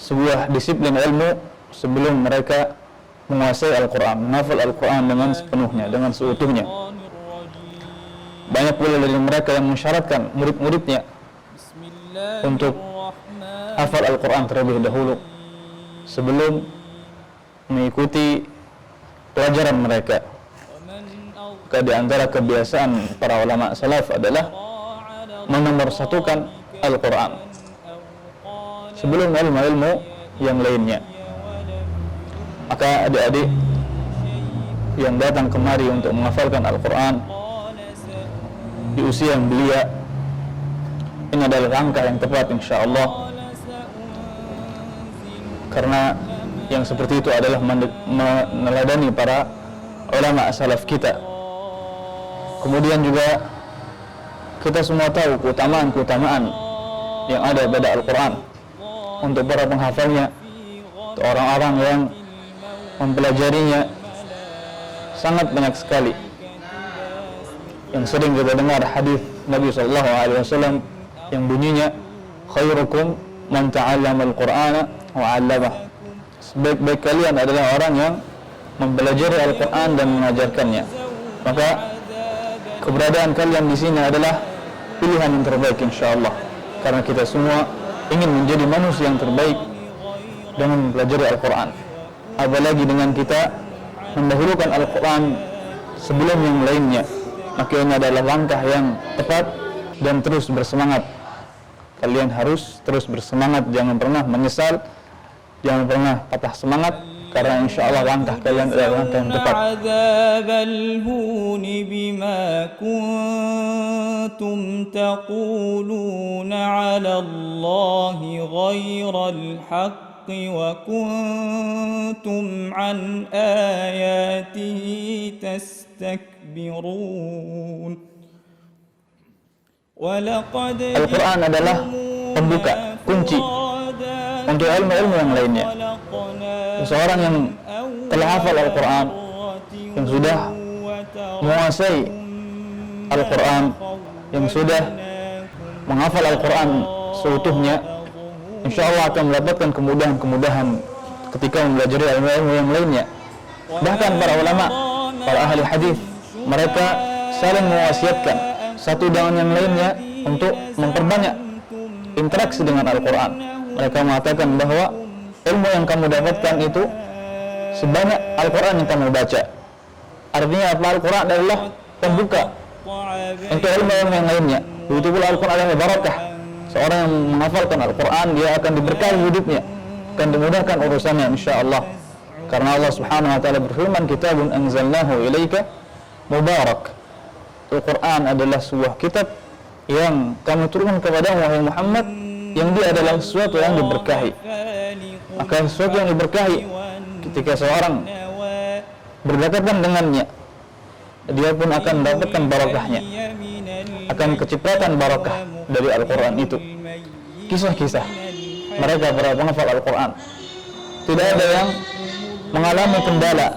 sebuah disiplin ilmu sebelum mereka menguasai Al-Quran, menghafal Al-Quran dengan sepenuhnya, dengan seutuhnya. Banyak pula dari mereka yang mensyaratkan murid-muridnya untuk hafal Al-Quran terlebih dahulu sebelum mengikuti pelajaran mereka. Maka di antara kebiasaan para ulama salaf adalah menomorsatukan Al-Quran sebelum ilmu-ilmu yang lainnya. Maka adik-adik yang datang kemari untuk menghafalkan Al-Quran di usia yang belia, ini adalah langkah yang tepat insyaallah, karena yang seperti itu adalah meneladani para ulama salaf kita. Kemudian juga kita semua tahu keutamaan-keutamaan yang ada pada Al-Quran untuk para penghafalnya, untuk orang-orang yang mempelajarinya. Sangat banyak sekali yang sering kita dengar hadis Nabi SAW yang bunyinya, khairukum man ta'allama al-Qur'ana wa 'allamah. Sebaik-baik kalian adalah orang yang mempelajari Al-Quran dan mengajarkannya. Maka keberadaan kalian di sini adalah pilihan yang terbaik insyaallah, karena kita semua ingin menjadi manusia yang terbaik dengan mempelajari Al-Quran. Apalagi dengan kita mendahulukan Al-Quran sebelum yang lainnya, maka ini adalah langkah yang tepat dan terus bersemangat. Kalian harus terus bersemangat, jangan pernah menyesal, jangan pernah patah semangat, karena insyaallah langkah kalian adalah langkah yang tepat. Adzabal huni bima kuntum taquluna 'ala Allahi ghairal haqqi wa kuntum 'an ayatihi tastakbirun. Al-Quran adalah pembuka, kunci untuk ilmu-ilmu yang lainnya. Seseorang yang telah hafal Al-Quran, yang sudah menguasai Al-Quran, yang sudah menghafal Al-Quran seutuhnya, insyaallah akan mendapatkan kemudahan-kemudahan ketika mempelajari ilmu-ilmu yang lainnya. Bahkan para ulama, para ahli hadis, mereka saling mewasiatkan satu dengan yang lainnya untuk memperbanyak interaksi dengan Al-Quran. Mereka mengatakan bahwa ilmu yang kamu dapatkan itu sebanyak Al-Quran yang kamu baca. Artinya apa? Al-Quran adalah pembuka untuk ilmu-ilmu yang lainnya. Begitu pula Al-Quran adalah barakah. Seorang yang menghafalkan Al-Quran, dia akan diberkahi hidupnya, akan dimudahkan urusannya insyaallah. Karena Allah Subhanahu wa taala berfirman, kitabun anzalnahu ilaika mubarak. Al-Quran adalah sebuah kitab yang kami turunkan kepadamu wahai Muhammad, yang dia adalah sesuatu yang diberkahi. Maka sesuatu yang diberkahi, ketika seorang berdekatan dengannya, dia pun akan mendapatkan barakahnya, akan kecipratan barakah dari Al-Quran itu. Kisah-kisah mereka para penghafal Al-Quran, tidak ada yang mengalami kendala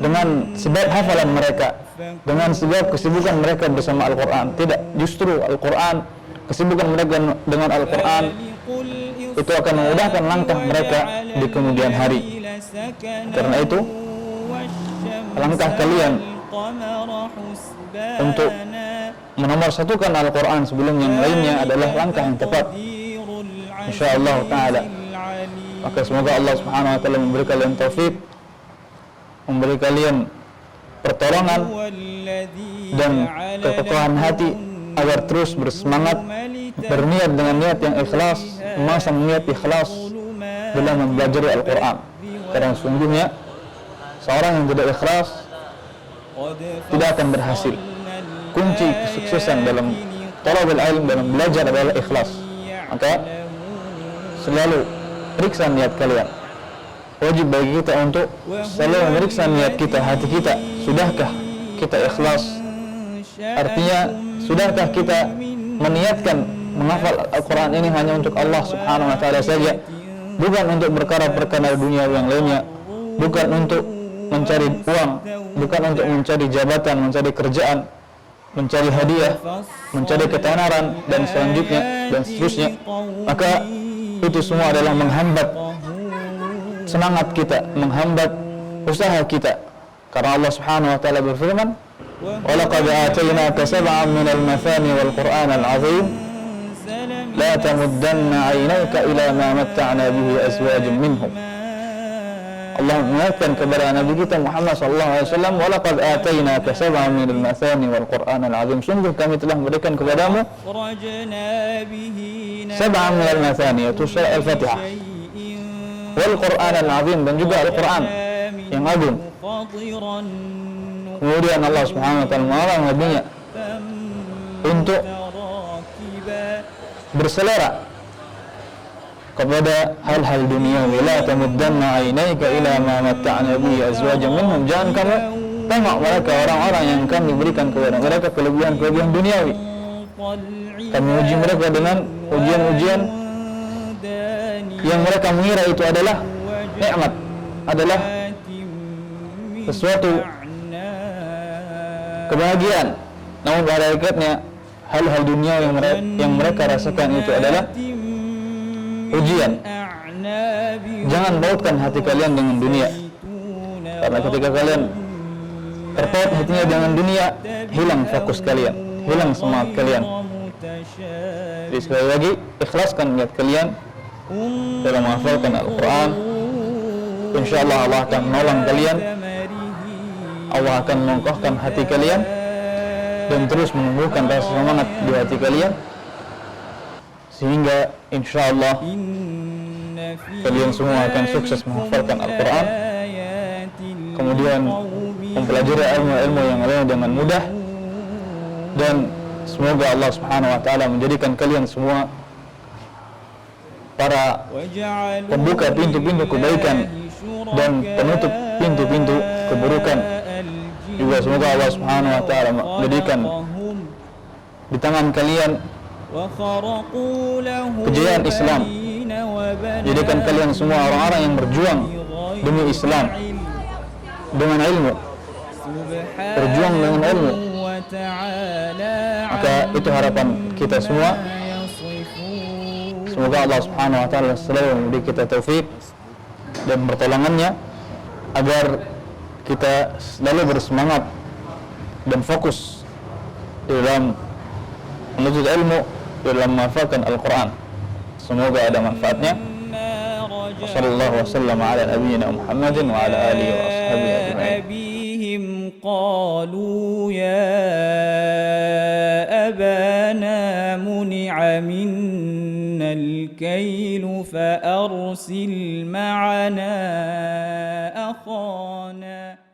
dengan sebab hafalan mereka, dengan sebab kesibukan mereka bersama Al-Quran. Tidak, justru Al-Quran, kesibukan mereka dengan Al-Quran itu akan memudahkan langkah mereka di kemudian hari. Karena itu, langkah kalian untuk menomorsatukan Al-Quran sebelum yang lainnya adalah langkah yang tepat insyaallah ta'ala. Maka semoga Allah Subhanahu wa ta'ala memberi kalian taufik, memberi kalian pertolongan dan kekokohan hati agar terus bersemangat, berniat dengan niat yang ikhlas, memasang niat ikhlas dalam mempelajari Al-Quran. Karena sungguhnya seorang yang tidak ikhlas tidak akan berhasil. Kunci kesuksesan dalam talabul ilm, dalam belajar adalah ikhlas. Maka selalu periksa niat kalian. Wajib bagi kita untuk selalu memeriksa niat kita, hati kita. Sudahkah kita ikhlas? Artinya, sudahkah kita meniatkan menghafal Al-Quran ini hanya untuk Allah Subhanahu wa ta'ala saja, bukan untuk perkara-perkara dunia yang lainnya, bukan untuk mencari uang, bukan untuk mencari jabatan, mencari kerjaan, mencari hadiah, mencari ketenaran dan selanjutnya dan seterusnya. Maka itu semua adalah menghambat semangat kita, menghambat usaha kita. Karena Allah Subhanahu wa taala berfirman, "Wa laqad atainaka sab'an minal mathani wal Qur'anal 'azim, la tamuddanna 'ainayka ila ma matta'na bihi azwajan minhum." Allah mengingatkan kepada Nabi kita Muhammad sallallahu alaihi wasallam, "Wa laqad atainaka sab'an minal mathani wal Qur'anal 'azim." Sungguh kami telah memberikan kepadamu sab'an minal mathani, yaitu surah Al-Fatihah, wal Qur'anal 'azim, dan juga Al-Qur'an yang agung. Kemudian Allah Subhanahu wa taala melarang nabinya untuk berselera kepada hal-hal duniawi. La tamuddanna 'ainayka ila ma matta'na bihi azwajan minhum. Jangan kamu tengok mereka, orang-orang yang kami berikan kepada mereka kelebihan-kelebihan duniawi. Kami uji mereka dengan ujian-ujian yang mereka mengira itu adalah nikmat, adalah sesuatu kebahagiaan. Namun pada hakikatnya hal-hal dunia yang mereka rasakan itu adalah ujian. Jangan bautkan hati kalian dengan dunia, karena ketika kalian terpaut hatinya dengan dunia, hilang fokus kalian, hilang semangat kalian. Jadi sekali lagi, ikhlaskan niat kalian dalam menghafalkan Al-Quran. InsyaAllah Allah akan menolong kalian, Allah akan mengokohkan hati kalian dan terus menumbuhkan rasa semangat di hati kalian, sehingga insyaallah kalian semua akan sukses menghafalkan Al-Quran, kemudian mempelajari ilmu-ilmu yang lain dengan mudah, dan semoga Allah Subhanahu wa taala menjadikan kalian semua para pembuka pintu-pintu kebaikan dan penutup pintu-pintu keburukan. Juga semoga Allah Subhanahu wa taala menjadikan di tangan kalian kejayaan Islam. Jadikan kalian semua orang-orang yang berjuang demi Islam dengan ilmu, berjuang dengan ilmu. Maka itu harapan kita semua. Semoga Allah Subhanahu wa taala selalu memberi kita taufik dan pertolongannya agar kita selalu bersemangat dan fokus di dalam menuntut ilmu, di dalam menghafalkan Al-Quran. Semoga ada manfaatnya. Wassallallahu wasallam ala nabiyyina Muhammadin wa ala alihi wa ashabihi ajma'in. قالوا يا أبانا منع منا الكيل فأرسل معنا أخانا